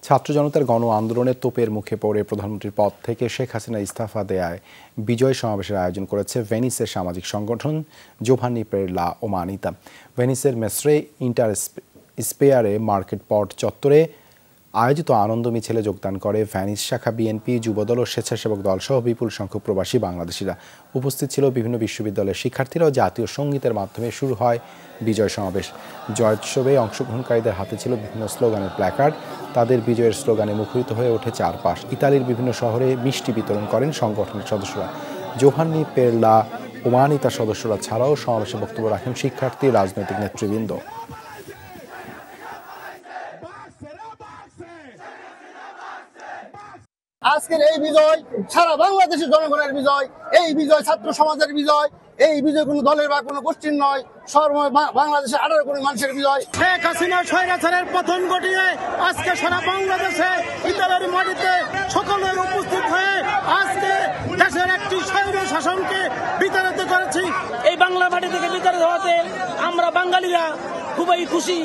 ছাত্র জনতার গণ আন্দোলনের তোপের মুখে পড়ে প্রধানমন্ত্রীর পদ থেকে শেখ হাসিনা ইস্তফা দেয়ায় বিজয় সমাবেশের আয়োজন করেছে ভেনিসের সামাজিক সংগঠন জোভান্নি পের লা উমানিতা। ভেনিসের মেসরে ইন্টার স্পেয়ারে মার্কেট পট চত্বরে আয়োজিত আনন্দ মিছিলে যোগদান করে ভেনিস শাখা বিএনপি, যুবদল ও স্বেচ্ছাসেবক দল সহ বিপুল সংখ্যক প্রবাসী বাংলাদেশিরা। উপস্থিত ছিল বিভিন্ন বিশ্ববিদ্যালয়ের শিক্ষার্থীরা ও জাতীয় সঙ্গীতের মাধ্যমে শুরু হয় বিজয় সমাবেশ। জয়োৎসবে অংশগ্রহণকারীদের হাতে ছিল বিভিন্ন স্লোগানের প্ল্যাকার্ড। তাদের বিজয়ের স্লোগানে মুখরিত হয়ে ওঠে চারপাশ। ইতালির বিভিন্ন শহরে মিষ্টি বিতরণ করেন সংগঠনের সদস্যরা। জোভান্নি পের লা উমানিতা সদস্যরা ছাড়াও সমাবেশে বক্তব্য রাখেন শিক্ষার্থী, রাজনৈতিক নেতৃবৃন্দ। আজকের এই বিজয় সারা বাংলাদেশের জনগণের বিজয়, এই বিজয় ছাত্র সমাজের বিজয়, এই বিজয় কোনো দলের বা কোনো গোষ্ঠীর নয়, বাংলাদেশের 18 কোটি মানুষের বিজয়। শেখ হাসিনা স্বৈরাচারের পতন ঘটিয়ে আজকে সারা বাংলাদেশে ইতালির মাটিতে সকলের উপস্থিত হয়ে আজকে দেশের একটি স্বৈর শাসনকে বিতাড়িত করেছি। এই বাংলা মাটি থেকে বিতাড়িত হওয়াতে আমরা বাঙালিরা খুবই খুশি।